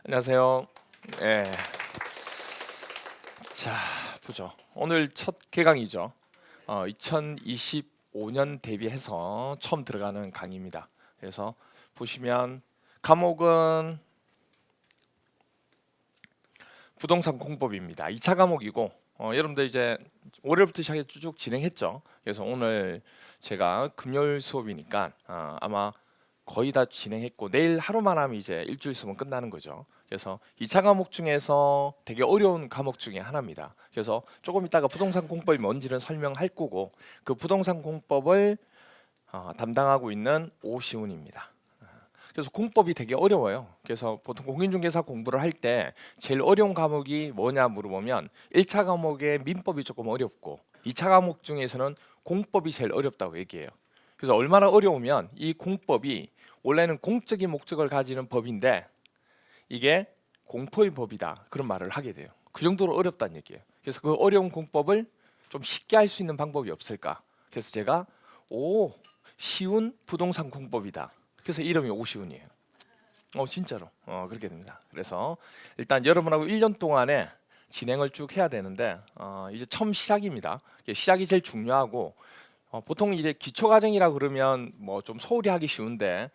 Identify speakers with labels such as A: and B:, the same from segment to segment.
A: 안녕하세요. 예. 자, 보죠. 오늘 첫 개강이죠. 2025년 대비해서 처음 들어가는 강의입니다. 그래서 보시면 과목은 부동산 공법입니다. 2차 과목이고 여러분들 이제 월요일부터 시작해 쭉 진행했죠. 그래서 오늘 제가 금요일 수업이니까 아마 거의 다 진행했고 내일 하루만 하면 이제 일주일 수업은 끝나는 거죠. 그래서 2차 과목 중에서 되게 어려운 과목 중에 하나입니다. 그래서 조금 이따가 부동산 공법이 뭔지는 설명할 거고 그 부동산 공법을 담당하고 있는 오시훈입니다. 그래서 공법이 되게 어려워요. 그래서 보통 공인중개사 공부를 할 때 제일 어려운 과목이 뭐냐 물어보면 1차 과목의 민법이 조금 어렵고 2차 과목 중에서는 공법이 제일 어렵다고 얘기해요. 그래서 얼마나 어려우면 이 공법이 원래는 공적인 목적을 가지는 법인데 이게 공포의 법이다 그런 말을 하게 돼요. 그 정도로 어렵다는 얘기예요. 그래서 그 어려운 공법을 좀 쉽게 할 수 있는 방법이 없을까? 그래서 제가 쉬운 부동산 공법이다. 그래서 이름이 오시훈이에요. 진짜로 그렇게 됩니다. 그래서 일단 여러분하고 1년 동안에 진행을 쭉 해야 되는데 이제 처음 시작입니다. 시작이 제일 중요하고 보통 이제 기초 과정이라 그러면 뭐 좀 소홀히 하기 쉬운데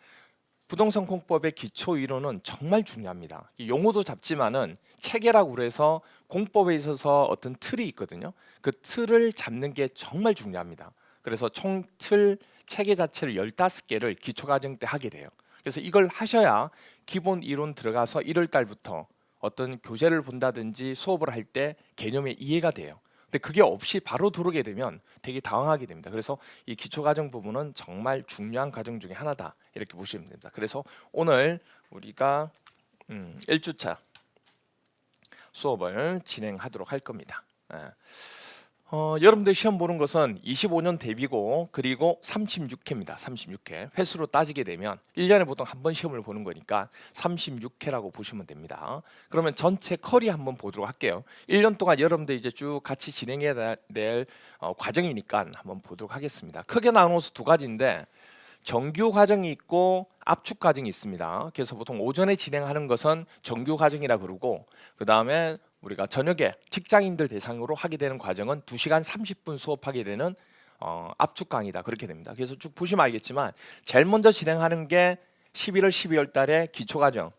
A: 부동산 공법의 기초 이론은 정말 중요합니다. 용어도 잡지만은 체계라고 그래서 공법에 있어서 어떤 틀이 있거든요. 그 틀을 잡는 게 정말 중요합니다. 그래서 총 틀 체계 자체를 15개를 기초 과정 때 하게 돼요. 그래서 이걸 하셔야 기본 이론 들어가서 1월 달부터 어떤 교재를 본다든지 수업을 할 때 개념의 이해가 돼요. 근데 그게 없이 바로 들어오게 되면 되게 당황하게 됩니다. 그래서 이 기초 과정 부분은 정말 중요한 과정 중에 하나다 이렇게 보시면 됩니다. 그래서 오늘 우리가 1주차 수업을 진행하도록 할 겁니다. 여러분들 시험 보는 것은 25년 대비고 그리고 36회입니다. 36회 횟수로 따지게 되면 1년에 보통 한 번 시험을 보는 거니까 36회라고 보시면 됩니다. 그러면 전체 커리 한번 보도록 할게요. 1년 동안 여러분들 이제 쭉 같이 진행해야 될 과정이니까 한번 보도록 하겠습니다. 크게 나누어서 두 가지인데 정규 과정이 있고 압축 과정이 있습니다. 그래서 보통 오전에 진행하는 것은 정규 과정이라 그러고 그 다음에 우리가 저녁에 직장인들 대상으로 하게 되는 과정은 2시간 30분 수업하게 되는 압축 강의다 그렇게 됩니다. 그래서 쭉 보시면 알겠지만 제일 먼저 진행하는 게 11월 12월 달에 기초 과정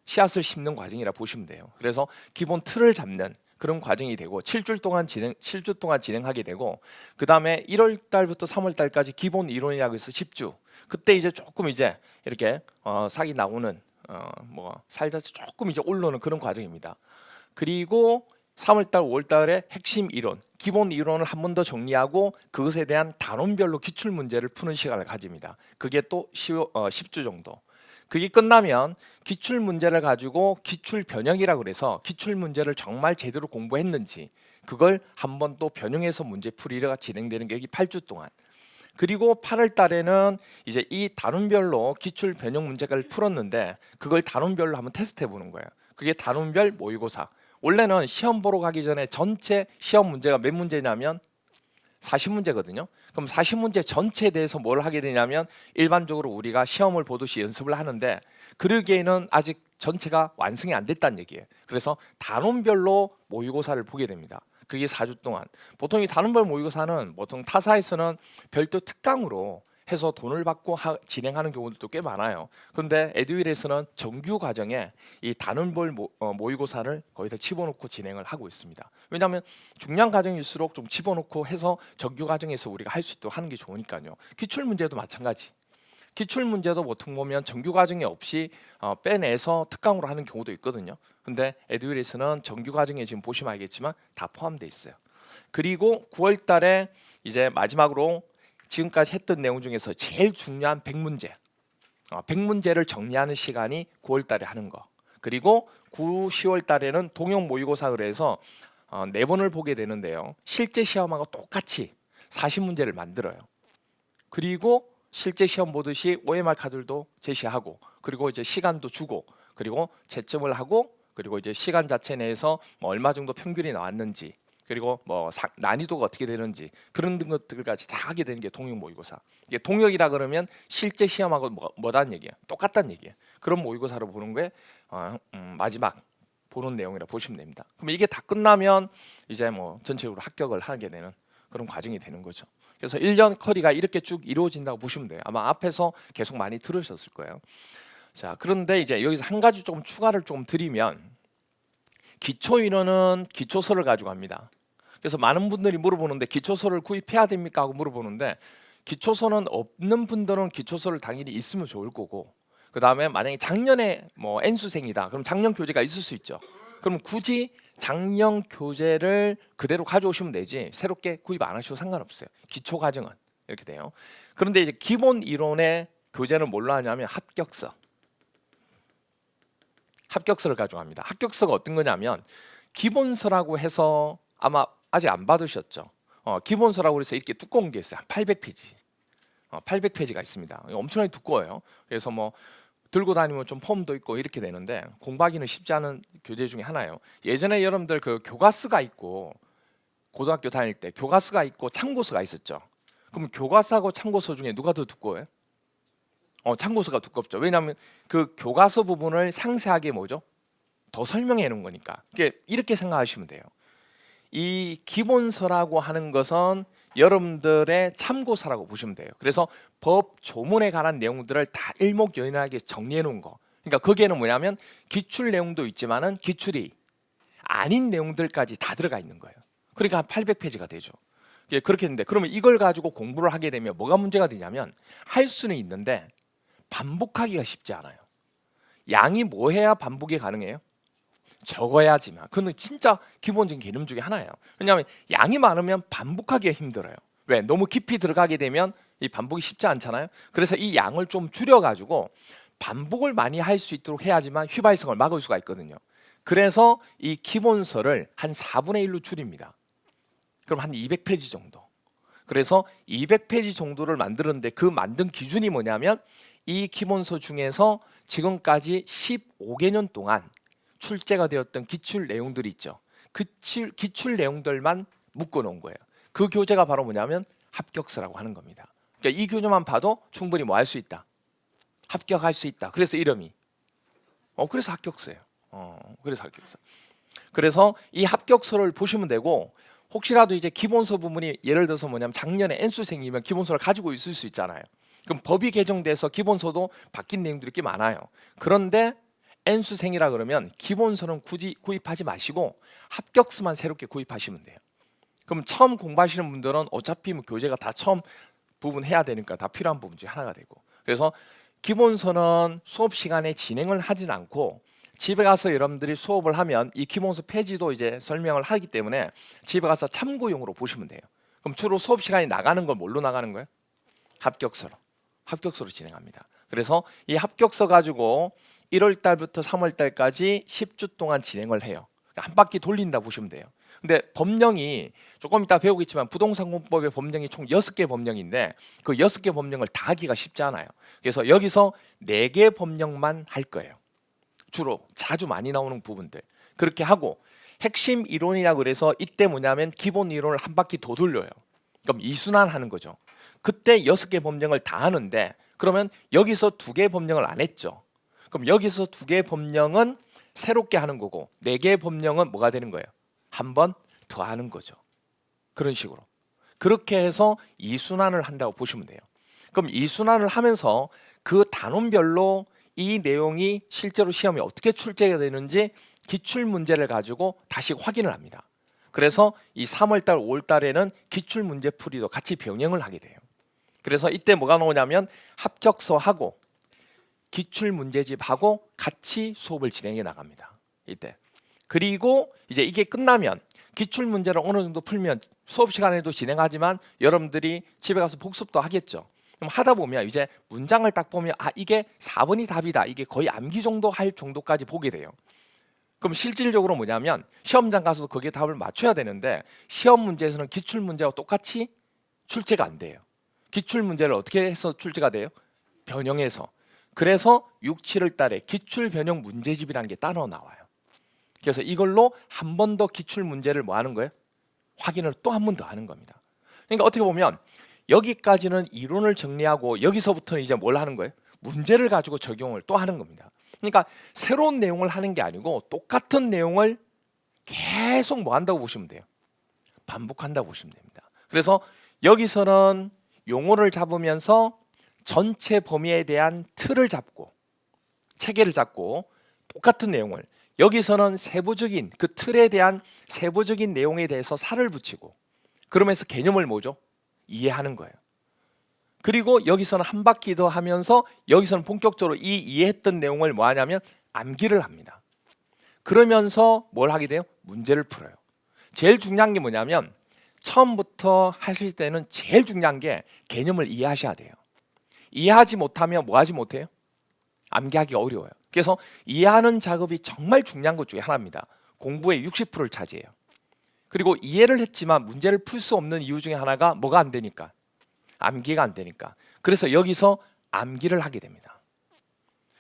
A: 씨앗을 심는 과정이라 보시면 돼요. 그래서 기본 틀을 잡는 그런 과정이 되고 7주 동안 진행하게 되고 그 다음에 1월 달부터 3월 달까지 기본 이론이라고 해서 10주 그때 이제 조금 이제 이렇게 사기 나오는 뭐 살다 조금 이제 올라오는 그런 과정입니다. 그리고 3월달, 5월달에 핵심 이론, 기본 이론을 한 번 더 정리하고 그것에 대한 단원별로 기출 문제를 푸는 시간을 가집니다. 그게 또 10주 정도. 그게 끝나면 기출 문제를 가지고 기출 변형이라고 그래서 기출 문제를 정말 제대로 공부했는지 그걸 한 번 또 변형해서 문제 풀이가 진행되는 게 여기 8주 동안. 그리고 8월 달에는 이제 이 단원별로 기출 변형 문제를 풀었는데 그걸 단원별로 한번 테스트 해보는 거예요. 그게 단원별 모의고사. 원래는 시험 보러 가기 전에 전체 시험 문제가 몇 문제냐면 40문제거든요. 그럼 40문제 전체에 대해서 뭘 하게 되냐면 일반적으로 우리가 시험을 보듯이 연습을 하는데 그러기에는 아직 전체가 완성이 안 됐다는 얘기예요. 그래서 단원별로 모의고사를 보게 됩니다. 그게 4주 동안. 보통 이 단원별 모의고사는 보통 타사에서는 별도 특강으로 해서 돈을 받고 진행하는 경우들도 꽤 많아요. 그런데 에듀윌에서는 정규 과정에 이 단원별 모의고사를 거의 다 집어넣고 진행을 하고 있습니다. 왜냐하면 중요한 과정일수록 좀 집어넣고 해서 정규 과정에서 우리가 할 수 있도록 하는 게 좋으니까요. 기출 문제도 마찬가지. 기출 문제도 보통 보면 정규 과정에 없이 빼내서 특강으로 하는 경우도 있거든요. 근데 에듀윌에서는 정규 과정에 지금 보시면 알겠지만 다 포함되어 있어요. 그리고 9월 달에 이제 마지막으로 지금까지 했던 내용 중에서 제일 중요한 100문제 100문제를 정리하는 시간이 9월 달에 하는 거. 그리고 9, 10월 달에는 동형 모의고사 그래서 4번을 보게 되는데요. 실제 시험하고 똑같이 40문제를 만들어요. 그리고 실제 시험 보듯이 OMR 카드도 제시하고 그리고 이제 시간도 주고 그리고 채점을 하고 그리고 이제 시간 자체 내에서 뭐 얼마 정도 평균이 나왔는지 그리고 뭐 난이도가 어떻게 되는지 그런 것들까지 다 하게 되는 게 동형 모의고사. 이게 동형이라 그러면 실제 시험하고 뭐다는 얘기예요. 똑같다는 얘기예요. 그런 모의고사를 보는 게 마지막 보는 내용이라 보시면 됩니다. 그럼 이게 다 끝나면 이제 뭐 전체적으로 합격을 하게 되는 그런 과정이 되는 거죠. 그래서 1년 커리가 이렇게 쭉 이루어진다고 보시면 돼요. 아마 앞에서 계속 많이 들으셨을 거예요. 자, 그런데 이제 여기서 한 가지 조금 추가를 좀 드리면 기초 인원은 기초서를 가지고 합니다. 그래서 많은 분들이 물어보는데 기초서를 구입해야 됩니까 하고 물어보는데 기초서는 없는 분들은 기초서를 당연히 있으면 좋을 거고 그 다음에 만약에 작년에 뭐 N수생이다 그럼 작년 교재가 있을 수 있죠. 그럼 굳이 작년 교재를 그대로 가져오시면 되지 새롭게 구입 안 하셔도 상관없어요. 기초 과정은 이렇게 돼요. 그런데 이제 기본 이론의 교재는 뭘로 하냐면 합격서를 가져갑니다. 합격서가 어떤 거냐면 기본서라고 해서 아마 아직 안 받으셨죠. 기본서라고 해서 이렇게 두꺼운 게 있어요. 한 800페이지. 800페이지가 있습니다. 엄청나게 두꺼워요. 그래서 뭐 들고 다니면 좀 폼도 있고 이렇게 되는데 공부하기는 쉽지 않은 교재 중에 하나예요. 예전에 여러분들 그 교과서가 있고 고등학교 다닐 때 교과서가 있고 참고서가 있었죠. 그럼 교과서하고 참고서 중에 누가 더 두꺼워요? 참고서가 두껍죠. 왜냐하면 그 교과서 부분을 상세하게 뭐죠? 더 설명해 놓은 거니까. 이렇게 생각하시면 돼요. 이 기본서라고 하는 것은 여러분들의 참고서라고 보시면 돼요. 그래서 법 조문에 관한 내용들을 다 일목요연하게 정리해 놓은 거. 그러니까 거기에는 뭐냐면 기출 내용도 있지만은 기출이 아닌 내용들까지 다 들어가 있는 거예요. 그러니까 한 800페이지가 되죠. 그렇게 했는데 그러면 이걸 가지고 공부를 하게 되면 뭐가 문제가 되냐면 할 수는 있는데 반복하기가 쉽지 않아요. 양이 뭐 해야 반복이 가능해요? 적어야지만. 그건 진짜 기본적인 개념 중에 하나예요. 왜냐하면 양이 많으면 반복하기가 힘들어요. 왜? 너무 깊이 들어가게 되면 이 반복이 쉽지 않잖아요. 그래서 이 양을 좀 줄여가지고 반복을 많이 할 수 있도록 해야지만 휘발성을 막을 수가 있거든요. 그래서 이 기본서를 한 4분의 1로 줄입니다. 그럼 한 200페이지 정도. 그래서 200페이지 정도를 만드는데 그 만든 기준이 뭐냐면 이 기본서 중에서 지금까지 15개년 동안 출제가 되었던 기출 내용들이 있죠. 그 기출 내용들만 묶어놓은 거예요. 그 교재가 바로 뭐냐면 합격서라고 하는 겁니다. 그러니까 이 교재만 봐도 충분히 뭐 할 수 있다. 합격할 수 있다. 그래서 이름이 그래서 합격서예요. 그래서 합격서. 그래서 이 합격서를 보시면 되고 혹시라도 이제 기본서 부분이 예를 들어서 뭐냐면 작년에 N수생이면 기본서를 가지고 있을 수 있잖아요. 그럼 법이 개정돼서 기본서도 바뀐 내용들이 꽤 많아요. 그런데 N수생이라 그러면 기본서는 굳이 구입하지 마시고 합격서만 새롭게 구입하시면 돼요. 그럼 처음 공부하시는 분들은 어차피 뭐 교재가 다 처음 부분 해야 되니까 다 필요한 부분 중에 하나가 되고 그래서 기본서는 수업 시간에 진행을 하진 않고 집에 가서 여러분들이 수업을 하면 이 기본서 페이지도 이제 설명을 하기 때문에 집에 가서 참고용으로 보시면 돼요. 그럼 주로 수업 시간이 나가는 건 뭘로 나가는 거예요? 합격서로 진행합니다. 그래서 이 합격서 가지고 1월 달부터 3월 달까지 10주 동안 진행을 해요. 한 바퀴 돌린다 보시면 돼요. 근데 법령이 조금 이따 배우겠지만 부동산공법의 법령이 총 6개 법령인데 그 6개 법령을 다 하기가 쉽지 않아요. 그래서 여기서 4개 법령만 할 거예요. 주로 자주 많이 나오는 부분들 그렇게 하고 핵심 이론이라 그래서 이때 뭐냐면 기본 이론을 한 바퀴 더 돌려요. 그럼 이순환 하는 거죠. 그때 6개 법령을 다 하는데 그러면 여기서 2개 법령을 안 했죠. 그럼 여기서 2개 법령은 새롭게 하는 거고 4개의 법령은 뭐가 되는 거예요? 한 번 더 하는 거죠. 그런 식으로 그렇게 해서 이순환을 한다고 보시면 돼요. 그럼 이순환을 하면서 그 단원별로 이 내용이 실제로 시험에 어떻게 출제가 되는지 기출 문제를 가지고 다시 확인을 합니다. 그래서 이 3월달, 5월달에는 기출 문제 풀이도 같이 병행을 하게 돼요. 그래서 이때 뭐가 나오냐면 합격서하고 기출 문제집하고 같이 수업을 진행해 나갑니다. 이때. 그리고 이제 이게 끝나면 기출 문제를 어느 정도 풀면 수업 시간에도 진행하지만 여러분들이 집에 가서 복습도 하겠죠. 그럼 하다 보면 이제 문장을 딱 보면 이게 4번이 답이다. 이게 거의 암기 정도 할 정도까지 보게 돼요. 그럼 실질적으로 뭐냐면 시험장 가서도 거기에 답을 맞춰야 되는데 시험 문제에서는 기출 문제와 똑같이 출제가 안 돼요. 기출 문제를 어떻게 해서 출제가 돼요? 변형해서. 그래서 6, 7월 달에 기출 변형 문제집이라는 게 따로 나와요. 그래서 이걸로 한 번 더 기출 문제를 뭐 하는 거예요? 확인을 또 한 번 더 하는 겁니다. 그러니까 어떻게 보면 여기까지는 이론을 정리하고 여기서부터는 이제 뭘 하는 거예요? 문제를 가지고 적용을 또 하는 겁니다. 그러니까 새로운 내용을 하는 게 아니고 똑같은 내용을 계속 뭐 한다고 보시면 돼요. 반복한다고 보시면 됩니다. 그래서 여기서는 용어를 잡으면서 전체 범위에 대한 틀을 잡고 체계를 잡고 똑같은 내용을, 여기서는 세부적인 그 틀에 대한 세부적인 내용에 대해서 살을 붙이고 그러면서 개념을 뭐죠? 이해하는 거예요. 그리고 여기서는 한 바퀴 더 하면서 여기서는 본격적으로 이 이해했던 내용을 뭐 하냐면 암기를 합니다. 그러면서 뭘 하게 돼요? 문제를 풀어요. 제일 중요한 게 뭐냐면 처음부터 하실 때는 제일 중요한 게 개념을 이해하셔야 돼요. 이해하지 못하면 뭐 하지 못해요? 암기하기가 어려워요. 그래서 이해하는 작업이 정말 중요한 것 중에 하나입니다. 공부의 60%를 차지해요. 그리고 이해를 했지만 문제를 풀 수 없는 이유 중에 하나가 뭐가 안 되니까? 암기가 안 되니까. 그래서 여기서 암기를 하게 됩니다.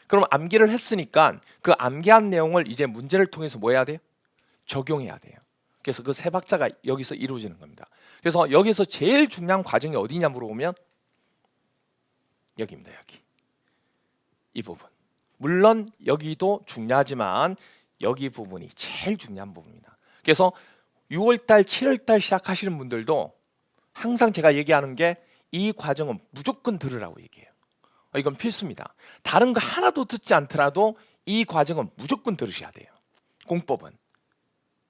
A: 그럼 암기를 했으니까 그 암기한 내용을 이제 문제를 통해서 뭐 해야 돼요? 적용해야 돼요. 그래서 그 세 박자가 여기서 이루어지는 겁니다. 그래서 여기서 제일 중요한 과정이 어디냐 물어보면 여기입니다. 여기. 이 부분. 물론 여기도 중요하지만 여기 부분이 제일 중요한 부분입니다. 그래서 6월달, 7월달 시작하시는 분들도 항상 제가 얘기하는 게 이 과정은 무조건 들으라고 얘기해요. 이건 필수입니다. 다른 거 하나도 듣지 않더라도 이 과정은 무조건 들으셔야 돼요. 공법은.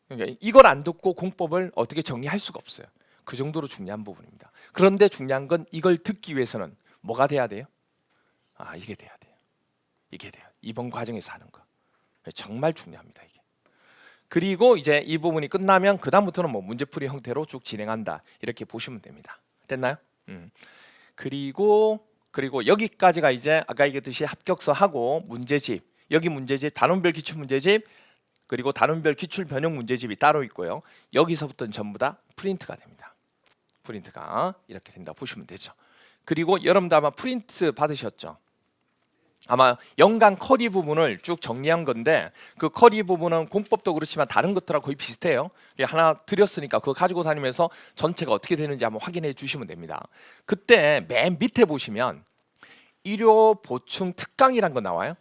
A: 그러니까 이걸 안 듣고 공법을 어떻게 정리할 수가 없어요. 그 정도로 중요한 부분입니다. 그런데 중요한 건 이걸 듣기 위해서는 뭐가 돼야 돼요? 이게 돼야 돼요. 이게 돼요. 이번 과정에서 하는 거. 정말 중요합니다. 이게. 그리고 이제 이 부분이 끝나면 그 다음부터는 뭐 문제풀이 형태로 쭉 진행한다. 이렇게 보시면 됩니다. 됐나요? 그리고 여기까지가 이제 아까 얘기했듯이 합격서하고 문제집, 여기 문제집, 단원별 기출 문제집, 그리고 단원별 기출 변형 문제집이 따로 있고요. 여기서부터는 전부 다 프린트가 됩니다. 프린트가 이렇게 된다 보시면 되죠. 그리고 여러분도 아마 프린트 받으셨죠? 아마 연간 커리 부분을 쭉 정리한 건데 그 커리 부분은 공법도 그렇지만 다른 것들하고 거의 비슷해요. 하나 드렸으니까 그거 가지고 다니면서 전체가 어떻게 되는지 한번 확인해 주시면 됩니다. 그때 맨 밑에 보시면 일요 보충 특강이란 거 나와요.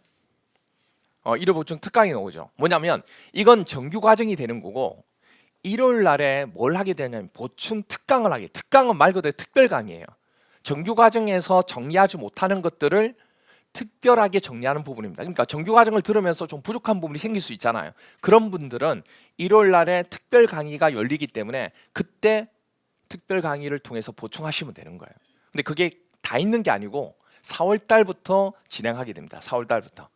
A: 일요 보충 특강이 나오죠. 뭐냐면 이건 정규 과정이 되는 거고 일요일 날에 뭘 하게 되냐면 보충 특강을 하게. 특강은 말 그대로 특별 강의예요. 정규 과정에서 정리하지 못하는 것들을 특별하게 정리하는 부분입니다. 그러니까 정규 과정을 들으면서 좀 부족한 부분이 생길 수 있잖아요. 그런 분들은 일요일 날에 특별 강의가 열리기 때문에 그때 특별 강의를 통해서 보충하시면 되는 거예요. 근데 그게 다 있는 게 아니고 4월 달부터 진행하게 됩니다. 4월 달부터.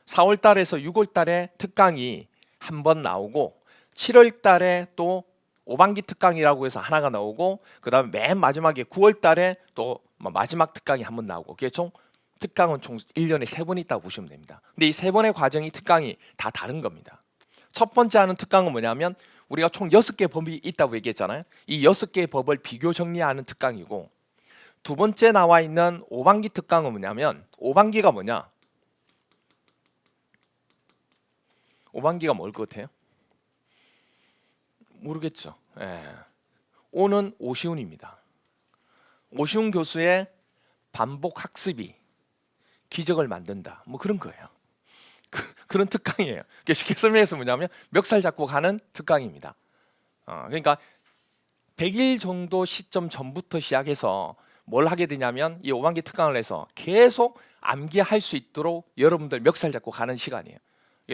A: 4월 달에서 6월 달에 특강이 한 번 나오고 7월 달에 또 5반기 특강이라고 해서 하나가 나오고 그다음에 맨 마지막에 9월 달에 또 마지막 특강이 한 번 나오고 그게 총 특강은 총 1년에 3번 있다고 보시면 됩니다. 근데 이 3번의 과정이 특강이 다 다른 겁니다. 첫 번째 하는 특강은 뭐냐면 우리가 총 6개 법이 있다고 얘기했잖아요. 이 6개의 법을 비교 정리하는 특강이고 두 번째 나와 있는 5반기 특강은 뭐냐면 5반기가 뭐냐? 5반기가 뭘 것 같아요? 모르겠죠. 오는 오시훈입니다. 오시훈 교수의 반복 학습이 기적을 만든다. 뭐 그런 거예요. 그런 특강이에요. 쉽게 설명해서 뭐냐면 멱살 잡고 가는 특강입니다. 그러니까 100일 정도 시점 전부터 시작해서 뭘 하게 되냐면 이 5반기 특강을 해서 계속 암기할 수 있도록 여러분들 멱살 잡고 가는 시간이에요.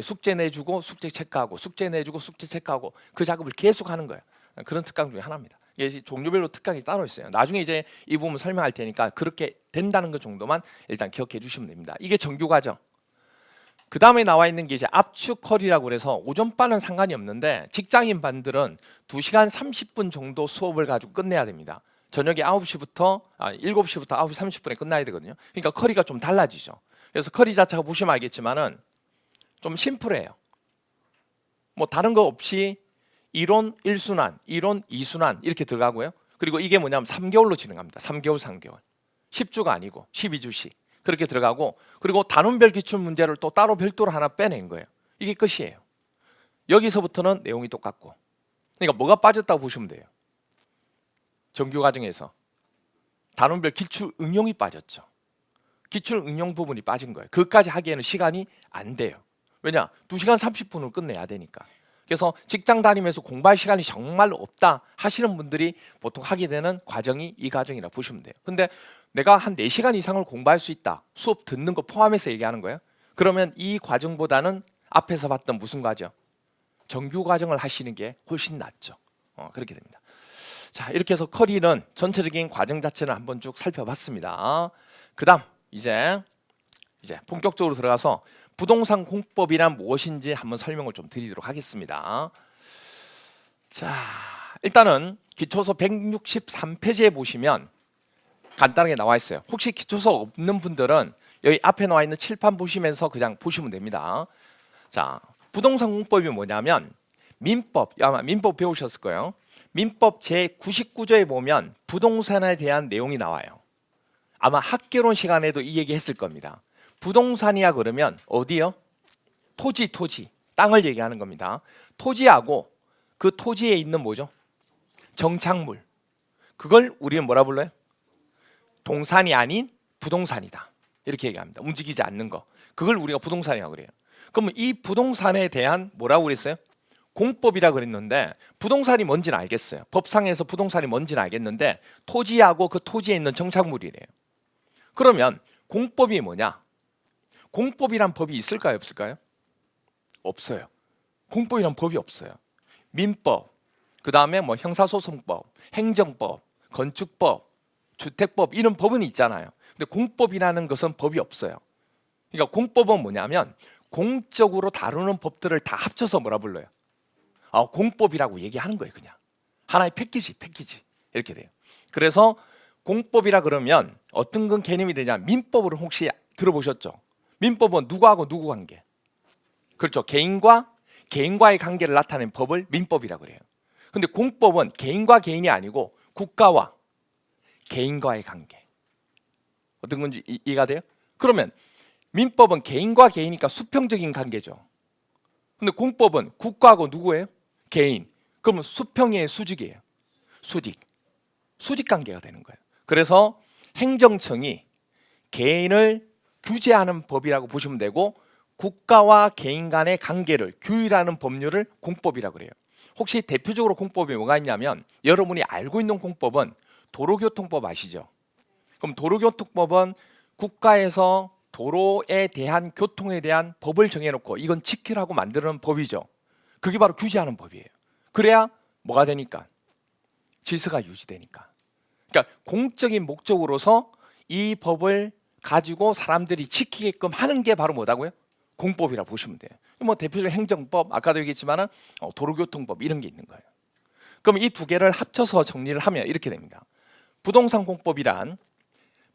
A: 숙제 내주고 숙제 체크하고 숙제 내주고 숙제 체크하고 그 작업을 계속 하는 거예요. 그런 특강 중에 하나입니다. 종류별로 특강이 따로 있어요. 나중에 이제 이 부분 설명할 테니까 그렇게 된다는 것 정도만 일단 기억해 주시면 됩니다. 이게 정규 과정. 그 다음에 나와 있는 게 이제 압축 컬이라고 그래서 오전반은 상관이 없는데 직장인 반들은 2시간 30분 정도 수업을 가지고 끝내야 됩니다. 저녁에 7시부터 9시 30분에 끝나야 되거든요. 그러니까 컬이가 좀 달라지죠. 그래서 컬이 자체가 보시면 알겠지만은 좀 심플해요. 뭐 다른 거 없이 이론 1순환, 이론 2순환 이렇게 들어가고요. 그리고 이게 뭐냐면 3개월로 진행합니다. 3개월. 10주가 아니고 12주씩 그렇게 들어가고 그리고 단원별 기출 문제를 또 따로 별도로 하나 빼낸 거예요. 이게 끝이에요. 여기서부터는 내용이 똑같고 그러니까 뭐가 빠졌다고 보시면 돼요. 정규 과정에서 단원별 기출 응용이 빠졌죠. 기출 응용 부분이 빠진 거예요. 그것까지 하기에는 시간이 안 돼요. 왜냐? 2시간 30분을 끝내야 되니까. 그래서 직장 다니면서 공부할 시간이 정말 없다 하시는 분들이 보통 하게 되는 과정이 이 과정이라 보시면 돼요. 근데 내가 한 4시간 이상을 공부할 수 있다. 수업 듣는 거 포함해서 얘기하는 거예요. 그러면 이 과정보다는 앞에서 봤던 무슨 과정? 정규 과정을 하시는 게 훨씬 낫죠. 그렇게 됩니다. 자, 이렇게 해서 커리는 전체적인 과정 자체를 한번 쭉 살펴봤습니다. 그다음 이제 본격적으로 들어가서 부동산 공법이란 무엇인지 한번 설명을 좀 드리도록 하겠습니다. 자, 일단은 기초서 163페이지에 보시면 간단하게 나와 있어요. 혹시 기초서 없는 분들은 여기 앞에 나와 있는 칠판 보시면서 그냥 보시면 됩니다. 자, 부동산 공법이 뭐냐면 민법, 아마 민법 배우셨을 거예요. 민법 제99조에 보면 부동산에 대한 내용이 나와요. 아마 학개론 시간에도 이 얘기 했을 겁니다. 부동산이야 그러면 어디요? 토지, 땅을 얘기하는 겁니다. 토지하고 그 토지에 있는 뭐죠? 정착물. 그걸 우리는 뭐라 불러요? 동산이 아닌 부동산이다. 이렇게 얘기합니다. 움직이지 않는 거. 그걸 우리가 부동산이라고 그래요. 그러면 이 부동산에 대한 뭐라고 그랬어요? 공법이라 그랬는데 부동산이 뭔지는 알겠어요. 법상에서 부동산이 뭔지는 알겠는데 토지하고 그 토지에 있는 정착물이래요. 그러면 공법이 뭐냐? 공법이란 법이 있을까요? 없을까요? 없어요. 공법이란 법이 없어요. 민법, 그 다음에 뭐 형사소송법, 행정법, 건축법, 주택법 이런 법은 있잖아요. 근데 공법이라는 것은 법이 없어요. 그러니까 공법은 뭐냐면 공적으로 다루는 법들을 다 합쳐서 뭐라 불러요? 공법이라고 얘기하는 거예요. 그냥 하나의 패키지 이렇게 돼요. 그래서 공법이라 그러면 어떤 건 개념이 되냐? 민법을 혹시 들어보셨죠? 민법은 누구하고 누구 관계? 그렇죠. 개인과의 관계를 나타내는 법을 민법이라고 그래요. 근데 공법은 개인과 개인이 아니고 국가와 개인과의 관계. 어떤 건지 이해가 돼요? 그러면 민법은 개인과 개인이니까 수평적인 관계죠. 근데 공법은 국가하고 누구예요? 개인. 그러면 수평이에요, 수직이에요? 수직 관계가 되는 거예요. 그래서 행정청이 개인을 규제하는 법이라고 보시면 되고 국가와 개인 간의 관계를 규율하는 법률을 공법이라고 그래요. 혹시 대표적으로 공법이 뭐가 있냐면 여러분이 알고 있는 공법은 도로교통법 아시죠? 그럼 도로교통법은 국가에서 도로에 대한 교통에 대한 법을 정해놓고 이건 지키라고 만드는 법이죠. 그게 바로 규제하는 법이에요. 그래야 뭐가 되니까? 질서가 유지되니까. 그러니까 공적인 목적으로서 이 법을 가지고 사람들이 지키게끔 하는 게 바로 뭐다고요? 공법이라 보시면 돼요. 뭐 대표적인 행정법, 아까도 얘기했지만 도로교통법 이런 게 있는 거예요. 그럼 이 두 개를 합쳐서 정리를 하면 이렇게 됩니다. 부동산 공법이란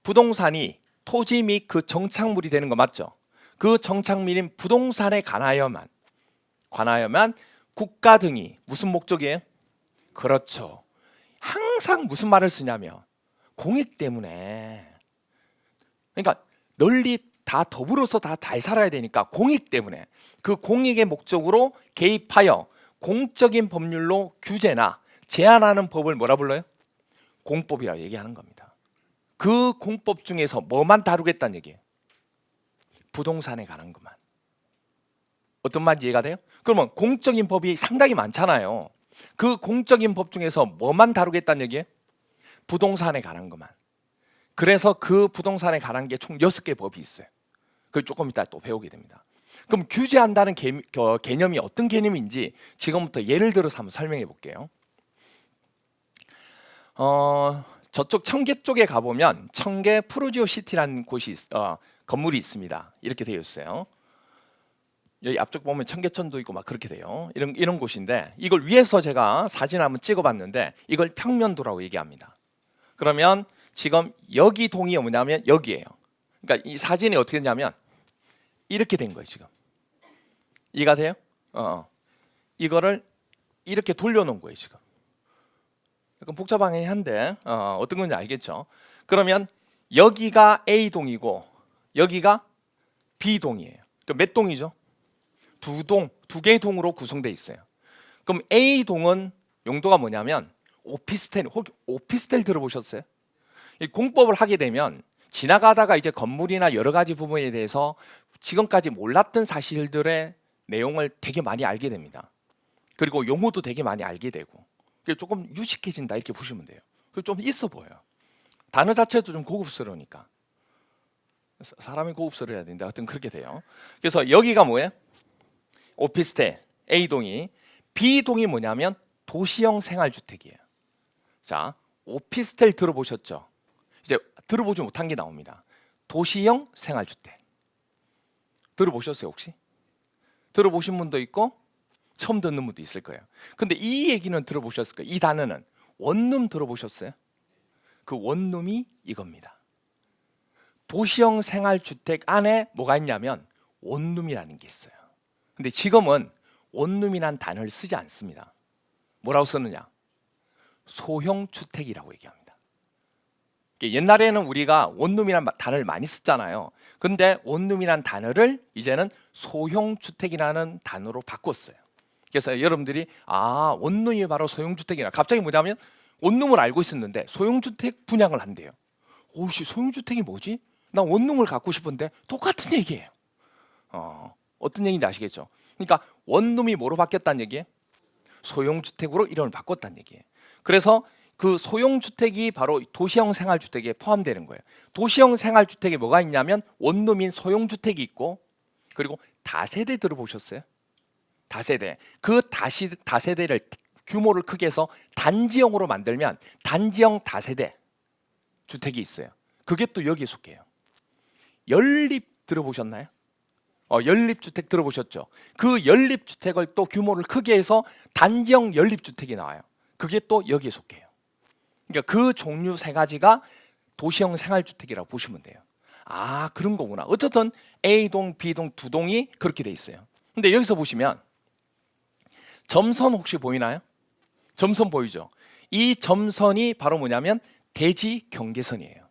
A: 부동산이 토지 및 그 정착물이 되는 거 맞죠? 그 정착물인 부동산에 관하여만 국가 등이 무슨 목적이에요? 그렇죠. 항상 무슨 말을 쓰냐면 공익 때문에. 그러니까 널리 다 더불어서 다 잘 살아야 되니까 공익 때문에 그 공익의 목적으로 개입하여 공적인 법률로 규제나 제한하는 법을 뭐라 불러요? 공법이라고 얘기하는 겁니다. 그 공법 중에서 뭐만 다루겠다는 얘기예요? 부동산에 관한 것만. 어떤 말인지 이해가 돼요? 그러면 공적인 법이 상당히 많잖아요. 그 공적인 법 중에서 뭐만 다루겠다는 얘기예요? 부동산에 관한 것만. 그래서 그 부동산에 관한 게 총 6개 법이 있어요. 그걸 조금 이따 또 배우게 됩니다. 그럼 규제한다는 개념이 어떤 개념인지 지금부터 예를 들어서 한번 설명해 볼게요. 저쪽 청계 쪽에 가보면 청계 프루지오 시티라는 곳이 건물이 있습니다. 이렇게 되어 있어요. 여기 앞쪽 보면 청계천도 있고 막 그렇게 돼요. 이런 곳인데 이걸 위에서 제가 사진 한번 찍어봤는데 이걸 평면도라고 얘기합니다. 그러면 지금 여기 동이 뭐냐면 여기예요. 그러니까 이 사진이 어떻게 되냐면 이렇게 된 거예요. 지금 이해가 돼요? 이거를 이렇게 돌려놓은 거예요. 지금 약간 복잡하긴 한데 어떤 건지 알겠죠? 그러면 여기가 A 동이고 여기가 B 동이에요. 그럼 몇 동이죠? 두 개의 동으로 구성되어 있어요. 그럼 A 동은 용도가 뭐냐면 오피스텔 들어보셨어요? 이 공법을 하게 되면 지나가다가 이제 건물이나 여러 가지 부분에 대해서 지금까지 몰랐던 사실들의 내용을 되게 많이 알게 됩니다. 그리고 용어도 되게 많이 알게 되고 조금 유식해진다 이렇게 보시면 돼요. 그리고 좀 있어 보여요. 단어 자체도 좀 고급스러우니까. 사람이 고급스러워야 된다. 하여튼 그렇게 돼요. 그래서 여기가 뭐예요? 오피스텔 A동이, B동이 뭐냐면 도시형 생활주택이에요. 자, 오피스텔 들어보셨죠? 이제 들어보지 못한 게 나옵니다. 도시형 생활주택 들어보셨어요 혹시? 들어보신 분도 있고 처음 듣는 분도 있을 거예요. 근데 이 얘기는 들어보셨을 거예요. 이 단어는 원룸 들어보셨어요? 그 원룸이 이겁니다. 도시형 생활주택 안에 뭐가 있냐면 원룸이라는 게 있어요. 근데 지금은 원룸이란 단어를 쓰지 않습니다. 뭐라고 쓰느냐? 소형주택이라고 얘기합니다. 옛날에는 우리가 원룸이란 단어를 많이 썼잖아요. 근데 원룸이란 단어를 이제는 소형주택이라는 단어로 바꿨어요. 그래서 여러분들이 원룸이 바로 소형주택이라, 갑자기 뭐냐면 원룸을 알고 있었는데 소형주택 분양을 한대요. 오씨, 소형주택이 뭐지? 나 원룸을 갖고 싶은데. 똑같은 얘기예요. 어떤 얘기인지 아시겠죠? 그러니까 원룸이 뭐로 바뀌었다는 얘기예요? 소형주택으로 이름을 바꿨다는 얘기예요. 그래서 그 소형주택이 바로 도시형 생활주택에 포함되는 거예요. 도시형 생활주택에 뭐가 있냐면 원룸인 소형주택이 있고, 그리고 다세대 들어보셨어요? 다세대. 그 다세대를 규모를 크게 해서 단지형으로 만들면 단지형 다세대 주택이 있어요. 그게 또 여기에 속해요. 연립 들어보셨나요? 연립주택 들어보셨죠? 그 연립주택을 또 규모를 크게 해서 단지형 연립주택이 나와요. 그게 또 여기에 속해요. 그러니까 그 종류 세 가지가 도시형 생활주택이라고 보시면 돼요. 그런 거구나. 어쨌든 A동, B동 두 동이 그렇게 돼 있어요. 근데 여기서 보시면 점선 혹시 보이나요? 점선 보이죠? 이 점선이 바로 뭐냐면 대지 경계선이에요.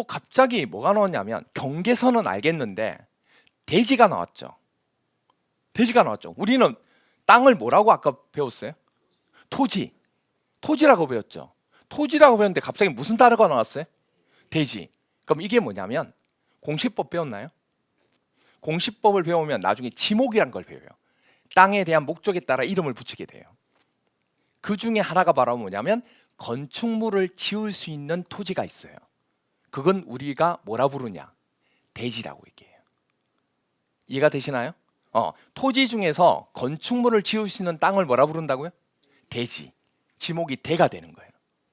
A: 갑자기 뭐가 나왔냐면 경계선은 알겠는데 대지가 나왔죠. 대지가 나왔죠. 우리는 땅을 뭐라고 아까 배웠어요? 토지라고 배웠죠. 토지라고 배웠는데 갑자기 무슨 단어가 나왔어요? 대지. 그럼 이게 뭐냐면 공시법 배웠나요? 공시법을 배우면 나중에 지목이란 걸 배워요. 땅에 대한 목적에 따라 이름을 붙이게 돼요. 그 중에 하나가 바로 뭐냐면 건축물을 지을 수 있는 토지가 있어요. 그건 우리가 뭐라 부르냐? 대지라고 얘기해요. 이해가 되시나요? 토지 중에서 건축물을 지을 수 있는 땅을 뭐라 부른다고요? 대지. 지목이 대가 되는 거예요.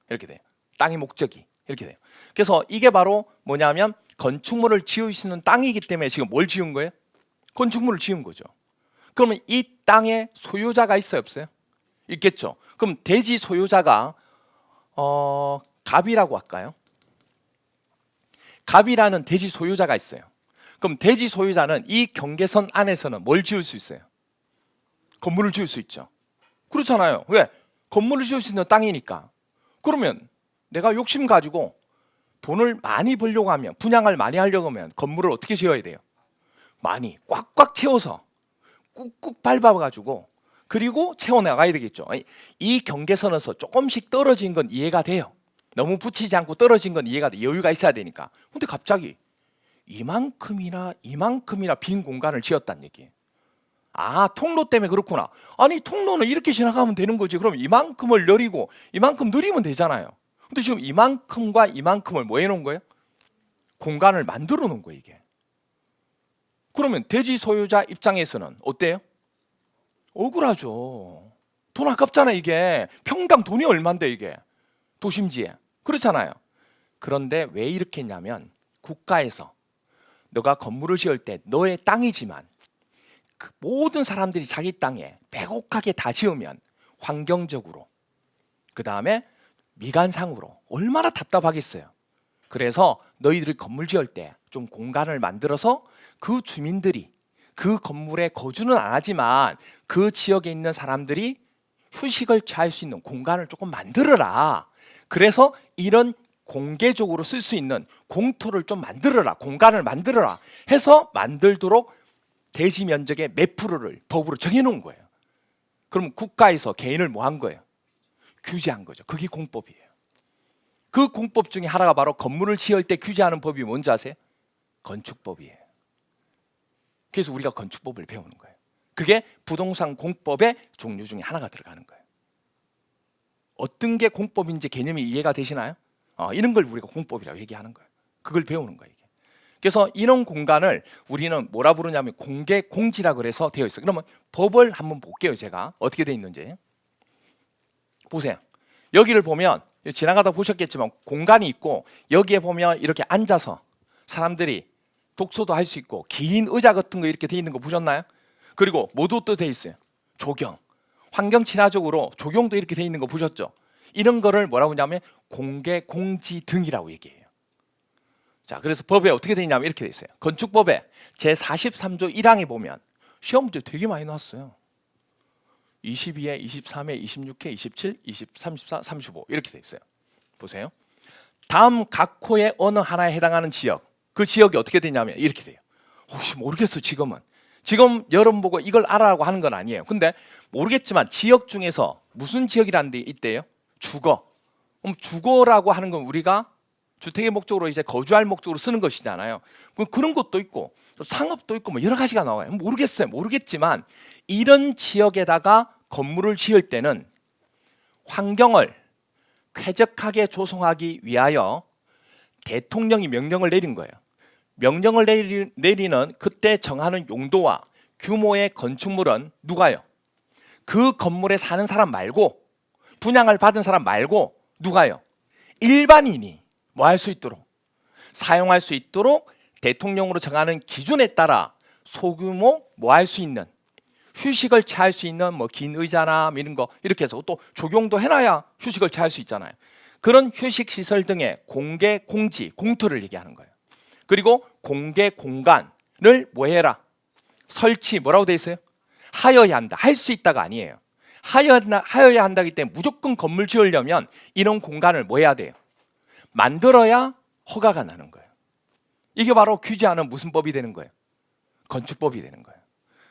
A: 이렇게 돼요. 땅의 목적이 이렇게 돼요. 그래서 이게 바로 뭐냐면 건축물을 지을 수 있는 땅이기 때문에 지금 뭘 지은 거예요? 건축물을 지은 거죠. 그러면 이 땅에 소유자가 있어요, 없어요? 있겠죠. 그럼 대지 소유자가 갑이라고 할까요? 갑이라는 대지 소유자가 있어요. 그럼 대지 소유자는 이 경계선 안에서는 뭘 지을 수 있어요? 건물을 지을 수 있죠. 그렇잖아요. 왜? 건물을 지을 수 있는 땅이니까. 그러면 내가 욕심 가지고 돈을 많이 벌려고 하면, 분양을 많이 하려고 하면 건물을 어떻게 지어야 돼요? 많이 꽉꽉 채워서 꾹꾹 밟아가지고 그리고 채워나가야 되겠죠. 이 경계선에서 조금씩 떨어진 건 이해가 돼요. 너무 붙이지 않고 떨어진 건 이해가 돼. 여유가 있어야 되니까. 근데 갑자기 이만큼이나 빈 공간을 지었다는 얘기예요. 통로 때문에 그렇구나. 아니, 통로는 이렇게 지나가면 되는 거지. 그럼 이만큼을 내리고 이만큼 느리면 되잖아요. 근데 지금 이만큼과 이만큼을 뭐 해놓은 거예요? 공간을 만들어 놓은 거예요, 이게. 그러면 대지 소유자 입장에서는 어때요? 억울하죠. 돈 아깝잖아, 이게. 평당 돈이 얼만데, 이게. 도심지에. 그렇잖아요. 그런데 왜 이렇게 했냐면 국가에서 너가 건물을 지을 때 너의 땅이지만 그 모든 사람들이 자기 땅에 빼곡하게 다 지으면 환경적으로, 그 다음에 미관상으로 얼마나 답답하겠어요. 그래서 너희들이 건물 지을 때 좀 공간을 만들어서 그 주민들이 그 건물에 거주는 안 하지만 그 지역에 있는 사람들이 휴식을 취할 수 있는 공간을 조금 만들어라. 그래서 이런 공개적으로 쓸 수 있는 공터를 좀 만들어라. 공간을 만들어라 해서 만들도록 대지 면적의 몇 프로를 법으로 정해놓은 거예요. 그럼 국가에서 개인을 뭐 한 거예요? 규제한 거죠. 그게 공법이에요. 그 공법 중에 하나가 바로 건물을 지을 때 규제하는 법이 뭔지 아세요? 건축법이에요. 그래서 우리가 건축법을 배우는 거예요. 그게 부동산 공법의 종류 중에 하나가 들어가는 거예요. 어떤 게 공법인지 개념이 이해가 되시나요? 이런 걸 우리가 공법이라고 얘기하는 거예요. 그걸 배우는 거예요. 이게. 그래서 이런 공간을 우리는 뭐라 부르냐면 공개 공지라 그래서 되어 있어요. 그러면 법을 한번 볼게요. 제가 어떻게 되어 있는지 보세요. 여기를 보면 지나가다 보셨겠지만 공간이 있고 여기에 보면 이렇게 앉아서 사람들이 독서도 할 수 있고 긴 의자 같은 거 이렇게 돼 있는 거 보셨나요? 그리고 모두도 돼 있어요. 조경, 환경 친화적으로 조경도 이렇게 돼 있는 거 보셨죠? 이런 거를 뭐라고 하냐면 공개 공지 등이라고 얘기해요. 자, 그래서 법에 어떻게 돼 있냐면 이렇게 돼 있어요. 건축법에 제43조 1항에 보면 시험 문제 되게 많이 나왔어요. 22회, 23회, 26회, 27, 20, 34, 35 이렇게 돼 있어요. 보세요. 다음 각 호의 어느 하나에 해당하는 지역, 그 지역이 어떻게 되냐면 이렇게 돼요. 혹시 모르겠어 지금은. 지금 여러분 보고 이걸 알아라고 하는 건 아니에요. 근데 모르겠지만 지역 중에서 무슨 지역이라는 데 있대요? 주거. 그럼 주거라고 하는 건 우리가 주택의 목적으로 이제 거주할 목적으로 쓰는 것이잖아요. 그런 것도 있고 또 상업도 있고 뭐 여러 가지가 나와요. 모르겠어요. 모르겠지만 이런 지역에다가 건물을 지을 때는 환경을 쾌적하게 조성하기 위하여 대통령이 명령을 내린 거예요. 명령을 내리는 그때 정하는 용도와 규모의 건축물은 누가요? 그 건물에 사는 사람 말고 분양을 받은 사람 말고 누가요? 일반인이 뭐 할 수 있도록 사용할 수 있도록 대통령으로 정하는 기준에 따라 소규모 뭐 할 수 있는 휴식을 취할 수 있는 뭐 긴 의자나 이런 거 이렇게 해서 또 조경도 해놔야 휴식을 취할 수 있잖아요. 그런 휴식 시설 등의 공개 공지 공터를 얘기하는 거예요. 그리고 공개 공간을 뭐 해라? 설치 뭐라고 돼 있어요? 하여야 한다. 할 수 있다가 아니에요. 하여야 한다기 때문에 무조건 건물 지으려면 이런 공간을 뭐 해야 돼요? 만들어야 허가가 나는 거예요. 이게 바로 규제하는 무슨 법이 되는 거예요? 건축법이 되는 거예요.